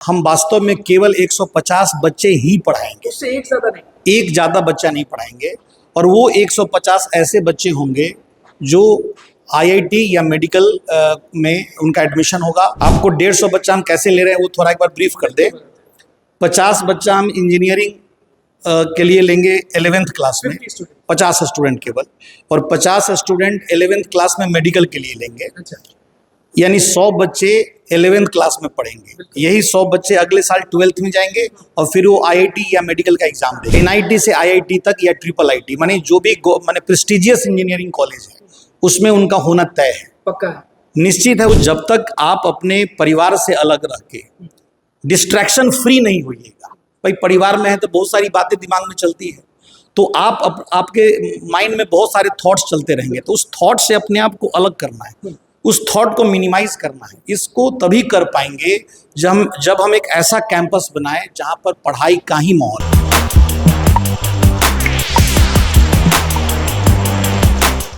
हम वास्तव में केवल 150 बच्चे ही पढ़ाएंगे, उससे एक ज्यादा नहीं, एक ज़्यादा बच्चा नहीं पढ़ाएंगे। और वो 150 ऐसे बच्चे होंगे जो आईआईटी या मेडिकल में उनका एडमिशन होगा। आपको 150 बच्चा हम कैसे ले रहे हैं वो थोड़ा एक बार ब्रीफ कर दे। 50 बच्चा हम इंजीनियरिंग के लिए लेंगे 11th क्लास में, 50 स्टूडेंट केवल, और 50 स्टूडेंट 11th क्लास में मेडिकल के लिए लेंगे। अच्छा, यानी 100 बच्चे 11th क्लास में पढ़ेंगे। यही 100 बच्चे अगले साल 12th में जाएंगे और फिर वो आईआईटी या मेडिकल का एग्जाम देंगे। एनआईटी से आईआईटी तक या ट्रिपल आईटी, माने जो भी माने प्रेस्टिजियस इंजीनियरिंग कॉलेज है उसमें उनका होना तय है, पक्का है, निश्चित है। वो जब तक आप अपने परिवार से अलग रह के डिस्ट्रैक्शन फ्री नहीं होइएगा। भाई परिवार में है तो बहुत सारी बातें दिमाग में चलती है, तो आपके माइंड में बहुत सारे थॉट्स चलते रहेंगे, तो उस थॉट से अपने आप को अलग करना है, उस थॉट को मिनिमाइज करना है। इसको तभी कर पाएंगे जब हम एक ऐसा कैंपस बनाएं जहां पर पढ़ाई का ही माहौल।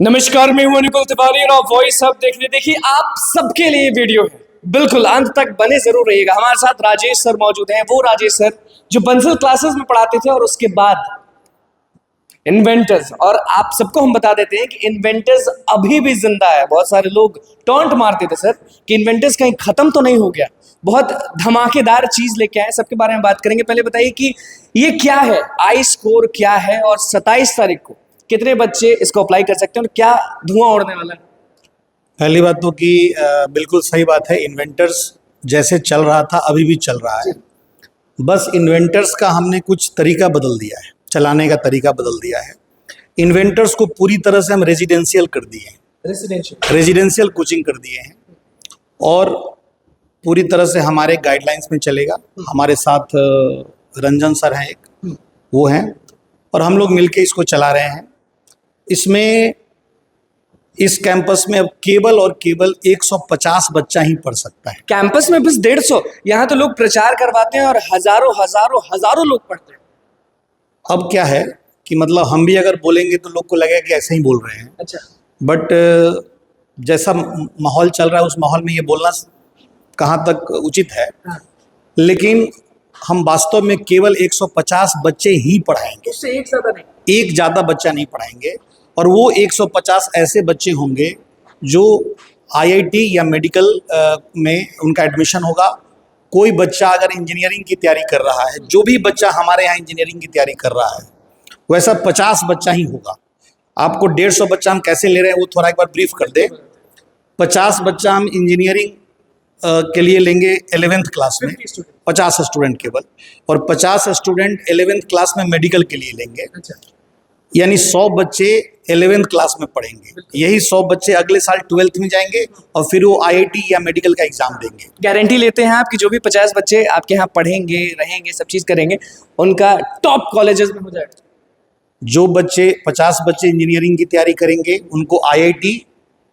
नमस्कार, मैं हूं निकुल तिवारी और आप वॉइस हब देख रहे। देखिए, आप सबके लिए वीडियो है, बिल्कुल अंत तक बने जरूर रहिएगा। हमारे साथ राजेश सर मौजूद हैं, वो राजेश सर जो बंसल क्लासेस में पढ़ाते थे और उसके बाद इन्वेंटर्स। और आप सबको हम बता देते हैं कि इन्वेंटर्स अभी भी जिंदा है। बहुत सारे लोग टॉन्ट मारते थे सर कि इन्वेंटर्स कहीं खत्म तो नहीं हो गया, बहुत धमाकेदार चीज लेके आए। सबके बारे में बात करेंगे। पहले बताइए कि ये क्या है, आई स्कोर क्या है, और 27 तारीख को कितने बच्चे इसको अप्लाई कर सकते हैं और क्या धुआं उड़ने वाला है? पहली बात तो कि बिल्कुल सही बात है, इन्वेंटर्स जैसे चल रहा था अभी भी चल रहा है। बस इन्वेंटर्स का हमने कुछ तरीका बदल दिया है, चलाने का तरीका बदल दिया है। इन्वेंटर्स को पूरी तरह से हम रेजिडेंशियल कर दिए हैं, रेजिडेंशियल कोचिंग कर दिए हैं, और पूरी तरह से हमारे गाइडलाइंस में चलेगा। हमारे साथ रंजन सर हैं, एक वो हैं, और हम लोग मिलके इसको चला रहे हैं। इसमें इस कैंपस में अब केवल और केवल 150 बच्चा ही पढ़ सकता है। कैंपस में बस 150? यहाँ तो लोग प्रचार करवाते हैं और हजारों हजारों हजारों लोग पढ़ते हैं। अब क्या है कि मतलब हम भी अगर बोलेंगे तो लोग को लगेगा कि ऐसे ही बोल रहे हैं। अच्छा, बट जैसा माहौल चल रहा है उस माहौल में ये बोलना कहाँ तक उचित है। हाँ। लेकिन हम वास्तव में केवल 150 बच्चे ही पढ़ाएंगे, उससे एक ज्यादा नहीं, एक ज़्यादा बच्चा नहीं पढ़ाएंगे। और वो 150 ऐसे बच्चे होंगे जो आईआईटी या मेडिकल में उनका एडमिशन होगा। कोई बच्चा अगर इंजीनियरिंग की तैयारी कर रहा है, जो भी बच्चा हमारे यहाँ इंजीनियरिंग की तैयारी कर रहा है, वैसा 50 बच्चा ही होगा। आपको 150 बच्चा हम कैसे ले रहे हैं वो थोड़ा एक बार ब्रीफ कर दे। 50 बच्चा हम इंजीनियरिंग के लिए लेंगे 11th क्लास में, 50 स्टूडेंट केवल, और 50 स्टूडेंट 11th क्लास में मेडिकल के लिए लेंगे। अच्छा, यानी 100 बच्चे 11th क्लास में पढ़ेंगे। यही 100 बच्चे अगले साल 12th में जाएंगे और फिर वो आईआईटी या मेडिकल का एग्जाम देंगे। गारंटी लेते हैं आप कि जो भी 50 बच्चे आपके यहाँ पढ़ेंगे, रहेंगे, सब चीज करेंगे, उनका टॉप कॉलेजेस में हो जाएगा। जो बच्चे 50 बच्चे इंजीनियरिंग की तैयारी करेंगे उनको आईआईटी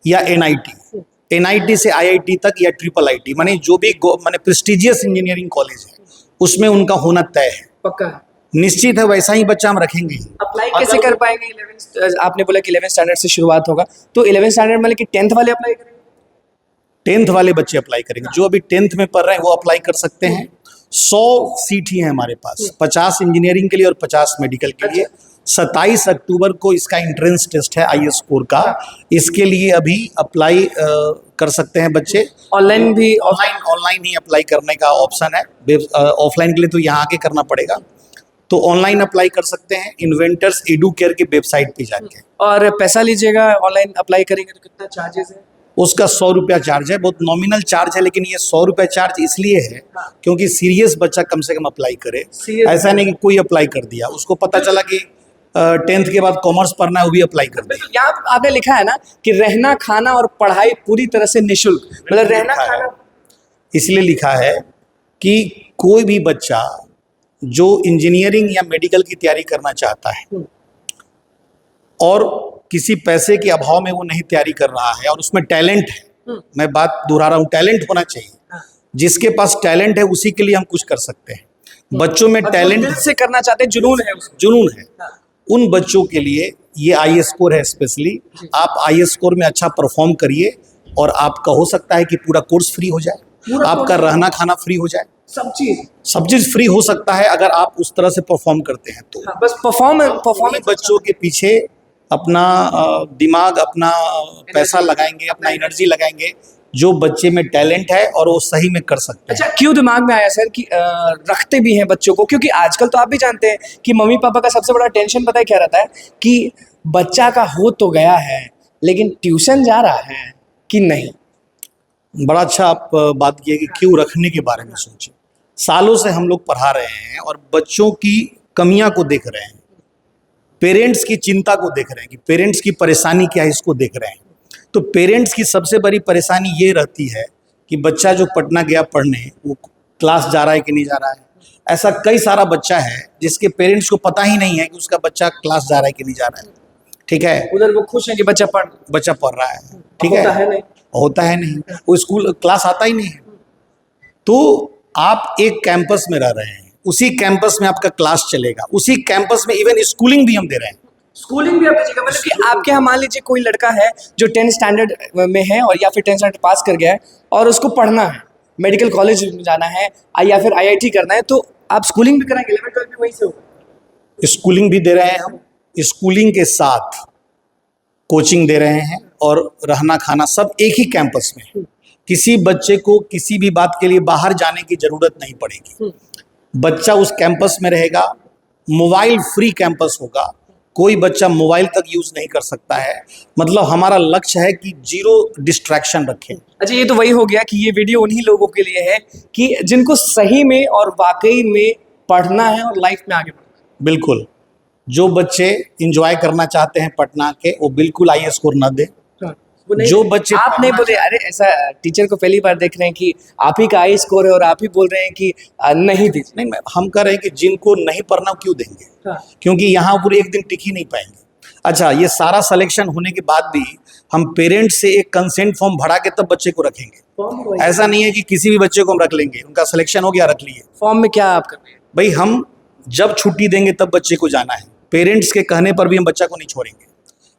या एनआईटी, एनआईटी से आईआईटी तक या ट्रिपल आईटी, माने जो भी माने प्रेस्टिजियस इंजीनियरिंग कॉलेज है उसमें उनका होना तय है, पक्का है, निश्चित है। वैसा ही बच्चा हम रखेंगे। अप्लाई कैसे कर पाएंगे? 11 आपने बोला कि 11th स्टैंडर्ड से शुरुआत होगा, तो 11th स्टैंडर्ड में, लेकिन 10th वाले अप्लाई करेंगे? 10th वाले बच्चे अप्लाई करेंगे, जो अभी 10th में पढ़ रहे हैं वो अप्लाई कर सकते हैं। 100 सीट ही है हमारे पास, 50 इंजीनियरिंग के लिए और 50 मेडिकल के लिए। 27 अक्टूबर को इसका एंट्रेंस टेस्ट है आई स्कोर का, इसके लिए अभी अप्लाई कर सकते हैं बच्चे। ऑनलाइन भी? ऑनलाइन ही अप्लाई करने का ऑप्शन है। ऑफलाइन के लिए तो यहाँ आके करना पड़ेगा, तो ऑनलाइन अप्लाई कर सकते हैं इन्वेंटर्स एडुकेयर की वेबसाइट पे जाके। और पैसा लीजिएगा ऑनलाइन अप्लाई करेंगे तो कितना चार्जेस है? उसका 100 रुपया चार्ज है, बहुत नॉमिनल चार्ज है, लेकिन ये 100 रुपया चार्ज इसलिए है क्योंकि सीरियस बच्चा कम से कम अप्लाई करे। ऐसा नहीं कि कोई अप्लाई कर दिया, उसको पता चला कि 10th के बाद कॉमर्स पढ़ना है, वो भी अप्लाई कर दिया। यहाँ आपने लिखा है ना कि रहना, खाना और पढ़ाई पूरी तरह से निःशुल्क, मतलब रहना खाना। इसलिए लिखा है कि कोई भी बच्चा जो इंजीनियरिंग या मेडिकल की तैयारी करना चाहता है और किसी पैसे के अभाव में वो नहीं तैयारी कर रहा है और उसमें टैलेंट है, मैं बात दोहरा रहा हूँ, टैलेंट होना चाहिए। जिसके पास टैलेंट है उसी के लिए हम कुछ कर सकते हैं। बच्चों में टैलेंट से करना चाहते हैं, जुनून है, जुनून है, उन बच्चों के लिए ये आई स्कोर है स्पेशली। आप आई स्कोर में अच्छा परफॉर्म करिए और आपका हो सकता है कि पूरा कोर्स फ्री हो जाए, आपका रहना खाना फ्री हो जाए। सब चीज। सब चीज़ फ्री हो सकता है अगर आप उस तरह से परफॉर्म करते हैं तो। हाँ, बस परफॉर्मेंस बच्चों के पीछे अपना दिमाग, अपना पैसा लगाएंगे, अपना एनर्जी लगाएंगे, जो बच्चे में टैलेंट है और वो सही में कर सकते हैं। अच्छा, क्यों दिमाग में आया सर कि रखते भी हैं बच्चों को? क्योंकि आजकल तो आप भी जानते हैं कि मम्मी पापा का सबसे बड़ा टेंशन पता है क्या रहता है कि बच्चा का हो तो गया है लेकिन ट्यूशन जा रहा है कि नहीं। बड़ा अच्छा आप बात की है कि क्यों रखने के बारे में सोचें। सालों से हम लोग पढ़ा रहे हैं और बच्चों की कमियां को देख रहे हैं, पेरेंट्स की चिंता को देख रहे हैं कि पेरेंट्स की परेशानी क्या है, इसको देख रहे हैं। तो पेरेंट्स की सबसे बड़ी परेशानी ये रहती है कि बच्चा जो पटना गया पढ़ने, वो क्लास जा रहा है कि नहीं जा रहा है। ऐसा कई सारा बच्चा है जिसके पेरेंट्स को पता ही नहीं है कि उसका बच्चा क्लास जा रहा है कि नहीं जा रहा है। ठीक है, उधर वो खुश है कि बच्चा पढ़ रहा है, ठीक होता है नहीं। होता है नहीं, वो स्कूल क्लास आता ही नहीं है। तो आप एक कैंपस में रह रहे हैं, उसी कैंपस में आपका क्लास चलेगा, उसी कैंपस में इवन स्कूलिंग भी हम दे रहे हैं। स्कूलिंग भी आप दीजिएगा, मतलब कि आपके यहाँ मान लीजिए कोई लड़का है जो 10th स्टैंडर्ड में है और या फिर 10th स्टैंडर्ड पास कर गया है और उसको पढ़ना है, मेडिकल कॉलेज जाना है या फिर IIT करना है, तो आप स्कूलिंग भी कराएंगे? 11th 12th भी वहीं से होगा? स्कूलिंग भी दे रहे हैं हम, स्कूलिंग के साथ कोचिंग दे रहे हैं और रहना खाना सब एक ही कैंपस में। किसी बच्चे को किसी भी बात के लिए बाहर जाने की जरूरत नहीं पड़ेगी। बच्चा उस कैंपस में रहेगा, मोबाइल फ्री कैंपस होगा, कोई बच्चा मोबाइल तक यूज नहीं कर सकता है। मतलब हमारा लक्ष्य है कि 0 डिस्ट्रैक्शन रखें। अच्छा, ये तो वही हो गया कि ये वीडियो उन्हीं लोगों के लिए है कि जिनको सही में और वाकई में पढ़ना है और लाइफ में आगे बढ़ना है। बिल्कुल, जो बच्चे इंजॉय करना चाहते हैं पटना के, वो बिल्कुल आई स्कोर न दे। जो बच्चे आप नहीं बोले, अरे ऐसा टीचर को पहली बार देख रहे हैं कि आप ही का स्कोर है और आप ही बोल रहे हैं कि नहीं दीजिए। नहीं, हम कह रहे हैं कि जिनको नहीं पढ़ना क्यों देंगे, क्योंकि यहाँ ऊपर एक दिन टिक ही नहीं पाएंगे। अच्छा, ये सारा सिलेक्शन होने के बाद भी हम पेरेंट्स से एक कंसेंट फॉर्म भरा के तब बच्चे को रखेंगे। ऐसा नहीं है कि किसी भी बच्चे को हम रख लेंगे, उनका सिलेक्शन हो गया रख लिए। फॉर्म में क्या आप कर रहे हैं? भाई, हम जब छुट्टी देंगे तब बच्चे को जाना है, पेरेंट्स के कहने पर भी हम बच्चा को नहीं छोड़ेंगे।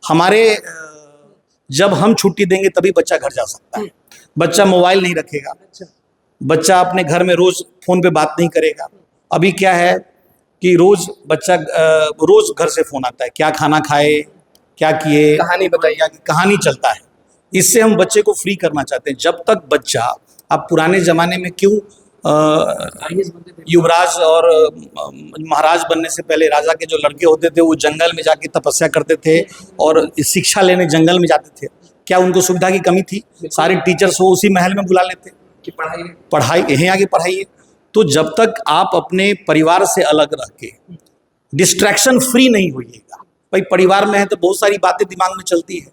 हमारे जब हम छुट्टी देंगे तभी बच्चा घर जा सकता है। बच्चा मोबाइल नहीं रखेगा, बच्चा अपने घर में रोज फोन पे बात नहीं करेगा। अभी क्या है कि रोज बच्चा रोज घर से फोन आता है, क्या खाना खाए, क्या किए, कहानी बताइए, कहानी चलता है। इससे हम बच्चे को फ्री करना चाहते हैं। जब तक बच्चा, आप पुराने जमाने में क्यों युवराज और महाराज बनने से पहले राजा के जो लड़के होते थे वो जंगल में जाके तपस्या करते थे और शिक्षा लेने जंगल में जाते थे। क्या उनको सुविधा की कमी थी? सारे टीचर्स को उसी महल में बुला लेते कि पढ़ाई यहीं आगे पढ़ाइए। तो जब तक आप अपने परिवार से अलग रह के डिस्ट्रैक्शन फ्री नहीं होइएगा, भाई परिवार में है तो बहुत सारी बातें दिमाग में चलती है,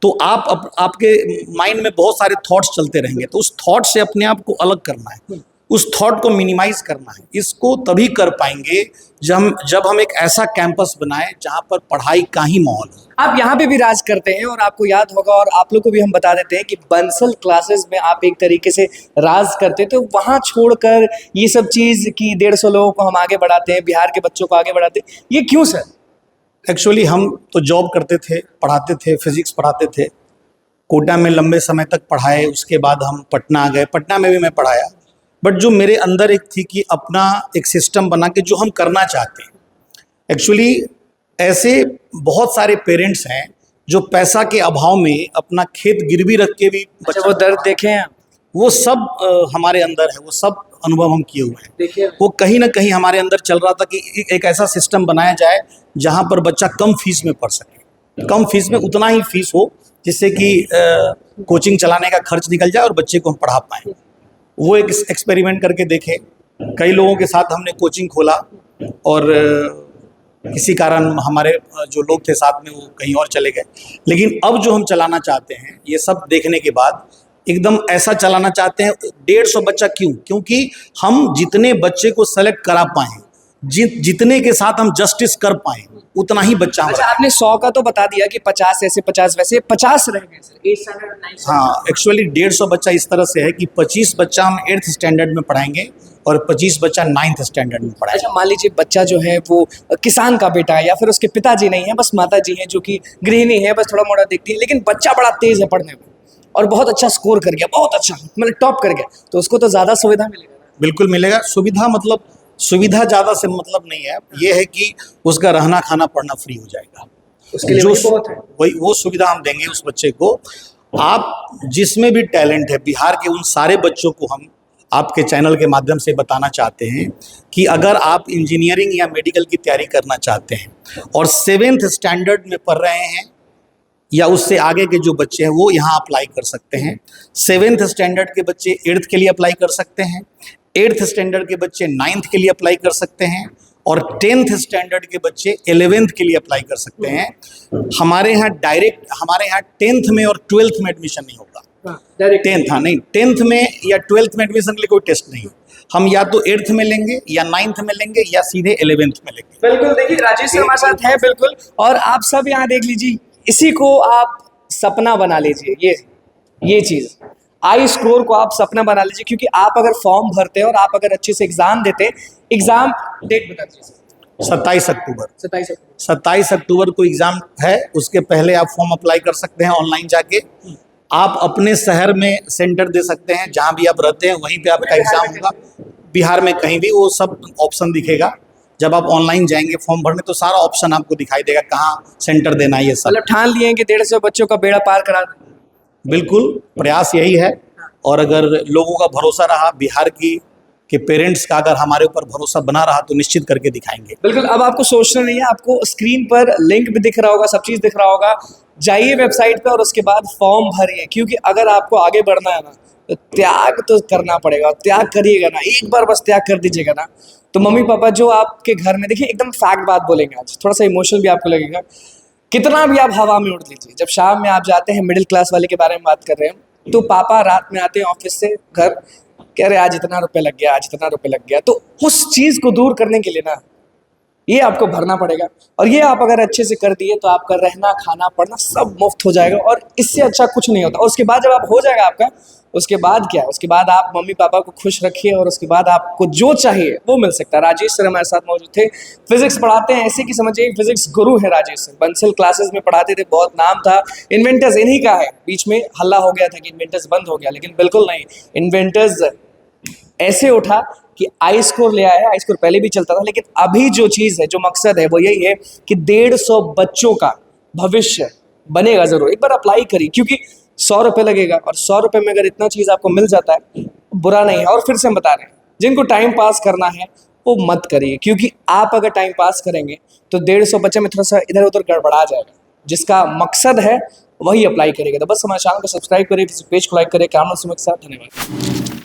तो आपके माइंड में बहुत सारे थॉट्स चलते रहेंगे। तो उस थॉट से अपने आप को अलग करना है, उस थॉट को मिनिमाइज करना है। इसको तभी कर पाएंगे जब हम एक ऐसा कैंपस बनाएं जहां पर पढ़ाई का ही माहौल हो। आप यहाँ पे भी राज करते हैं और आपको याद होगा, और आप लोग को भी हम बता देते हैं कि बंसल क्लासेस में आप एक तरीके से राज करते थे। तो वहाँ छोड़कर ये सब चीज़ कि 150 लोगों को हम आगे बढ़ाते हैं, बिहार के बच्चों को आगे बढ़ाते हैं, ये क्यों सर? एक्चुअली हम तो जॉब करते थे, पढ़ाते थे, फिजिक्स पढ़ाते थे, कोटा में लंबे समय तक पढ़ाए। उसके बाद हम पटना आ गए, पटना में भी मैं पढ़ाया। बट जो मेरे अंदर एक थी कि अपना एक सिस्टम बना के जो हम करना चाहते हैं। एक्चुअली ऐसे बहुत सारे पेरेंट्स हैं जो पैसा के अभाव में अपना खेत गिरवी रख के भी अच्छा, वो दर्द देखे हैं? वो सब हमारे अंदर है, वो सब अनुभव हम किए हुए हैं। देखिए, वो कहीं ना कहीं हमारे अंदर चल रहा था कि एक ऐसा सिस्टम बनाया जाए जहाँ पर बच्चा कम फीस में पढ़ सके, कम फीस में उतना ही फीस हो जिससे कि कोचिंग चलाने का खर्च निकल जाए और बच्चे को हम पढ़ा पाएँ। वो एक एक्सपेरिमेंट करके देखे। कई लोगों के साथ हमने कोचिंग खोला और किसी कारण हमारे जो लोग थे साथ में वो कहीं और चले गए। लेकिन अब जो हम चलाना चाहते हैं, ये सब देखने के बाद एकदम ऐसा चलाना चाहते हैं। 150 बच्चा क्यों? क्योंकि हम जितने बच्चे को सेलेक्ट करा पाएँ, जितने के साथ हम जस्टिस कर पाएँ, उतना ही बच्चा। अच्छा, आपने 100 का तो बता दिया कि 50 ऐसे 50 वैसे 50 रह गए सर 8th स्टैंडर्ड और 9th। हाँ, एक्चुअली 150 बच्चा इस तरह से है कि 25 बच्चा हम 8th स्टैंडर्ड में पढ़ाएंगे और 25 बच्चा 9th स्टैंडर्ड में पढ़ाएंगे। अच्छा, मान लीजिए बच्चा जो है वो किसान का बेटा है या फिर उसके पिताजी नहीं है, बस माता जी हैं जो कि गृहिणी है, बस थोड़ा मोड़ा देखती है, लेकिन बच्चा बड़ा तेज है पढ़ने में और बहुत अच्छा स्कोर कर गया, बहुत अच्छा, मतलब टॉप कर गया, तो उसको तो ज़्यादा सुविधा मिलेगा। बिल्कुल मिलेगा। सुविधा मतलब सुविधा ज़्यादा से मतलब नहीं है, ये है कि उसका रहना खाना पढ़ना फ्री हो जाएगा। उसके लिए जो वही बहुत है। वही वो सुविधा हम देंगे उस बच्चे को। आप जिसमें भी टैलेंट है, बिहार के उन सारे बच्चों को हम आपके चैनल के माध्यम से बताना चाहते हैं कि अगर आप इंजीनियरिंग या मेडिकल की तैयारी करना चाहते हैं और 7th स्टैंडर्ड में पढ़ रहे हैं या उससे आगे के जो बच्चे हैं वो यहाँ अप्लाई कर सकते हैं। 7th स्टैंडर्ड के बच्चे 8th के लिए अप्लाई कर सकते हैं, 8th स्टैंडर्ड के बच्चे 9th के लिए अप्लाई कर सकते हैं और 10th स्टैंडर्ड के बच्चे 11th के लिए अप्लाई कर सकते हैं। हमारे यहाँ 10th में और 12th में एडमिशन नहीं होगा। डायरेक्ट 10th, हाँ नहीं, 10th में या 12th में एडमिशन के लिए कोई टेस्ट नहीं है। हम या तो 8th में लेंगे या 9th में लेंगे या सीधे 11th में लेंगे। बिल्कुल। देखिए राजेश सर हमारे साथ है बिल्कुल, और आप सब यहाँ देख लीजिए, इसी को आप सपना बना लीजिए। ये चीज आई स्कोर को आप सपना बना लीजिए, क्योंकि आप अगर फॉर्म भरते हैं और आप अगर अच्छे से एग्जाम देते हैं, एग्जाम डेट बता दीजिए। 27 अक्टूबर 27 अक्टूबर को एग्जाम है। उसके पहले आप फॉर्म अप्लाई कर सकते हैं ऑनलाइन जाके। आप अपने शहर में सेंटर दे सकते हैं, जहाँ भी आप रहते हैं वहीं पे आपका एग्जाम होगा। बिहार में कहीं भी वो सब ऑप्शन दिखेगा। जब आप ऑनलाइन जाएंगे फॉर्म भरने तो सारा ऑप्शन आपको दिखाई देगा, कहाँ सेंटर देना है ये सब। मतलब ठान लिए हैं कि 150 बच्चों का बेड़ा पार करा दें। बिल्कुल, प्रयास यही है। और अगर लोगों का भरोसा रहा, बिहार के पेरेंट्स का अगर हमारे ऊपर भरोसा बना रहा तो निश्चित करके दिखाएंगे। बिल्कुल। अब आपको सोचना नहीं है, आपको स्क्रीन पर लिंक भी दिख रहा होगा, सब चीज़ दिख रहा होगा। जाइए वेबसाइट पे और उसके बाद फॉर्म भरिए, क्योंकि अगर आपको आगे बढ़ना है ना तो त्याग तो करना पड़ेगा। त्याग करिएगा ना, एक बार बस त्याग कर दीजिएगा ना, तो मम्मी पापा जो आपके घर में, देखिए एकदम फैक्ट बात बोलेंगे आज, थोड़ा सा इमोशनल भी आपको लगेगा। कितना भी आप हवा में उड़ लीजिए, जब शाम में आप जाते हैं, मिडिल क्लास वाले के बारे में बात कर रहे हैं, तो पापा रात में आते हैं ऑफिस से घर, कह रहे आज इतना रुपये लग गया, आज इतना रुपये लग गया। तो उस चीज़ को दूर करने के लिए ना ये आपको भरना पड़ेगा, और ये आप अगर अच्छे से कर दिए तो आपका रहना खाना पढ़ना सब मुफ्त हो जाएगा, और इससे अच्छा कुछ नहीं होता। और उसके बाद जब आप हो जाएगा आपका, उसके बाद क्या है, उसके बाद आप मम्मी पापा को खुश रखिए और उसके बाद आपको जो चाहिए वो मिल सकता है। राजेश सर हमारे साथ मौजूद थे, फिजिक्स पढ़ाते हैं, ऐसे कि समझिए फिजिक्स गुरु है राजेश सर। बंसल क्लासेस में पढ़ाते थे, बहुत नाम था। इन्वेंटर्स इन्हीं का है। बीच में हल्ला हो गया था कि इन्वेंटर्स बंद हो गया, लेकिन बिल्कुल नहीं, इन्वेंटर्स ऐसे उठा कि आई स्कोर ले आया। आई स्कोर पहले भी चलता था, लेकिन अभी जो चीज़ है, जो मकसद है वो यही है कि 150 बच्चों का भविष्य बनेगा। ज़रूर एक बार अप्लाई करिए, क्योंकि 100 रुपये लगेगा, और 100 रुपये में अगर इतना चीज़ आपको मिल जाता है बुरा नहीं है। और फिर से हम बता रहे हैं, जिनको टाइम पास करना है वो मत करिए, क्योंकि आप अगर टाइम पास करेंगे तो 150 बच्चे में थोड़ा सा इधर उधर गड़बड़ा जाएगा। जिसका मकसद है वही अप्लाई करेगा। तो बस हमारे चैनल को सब्सक्राइब करें, पेज को लाइक करें। कैमरा सुमित के साथ, धन्यवाद।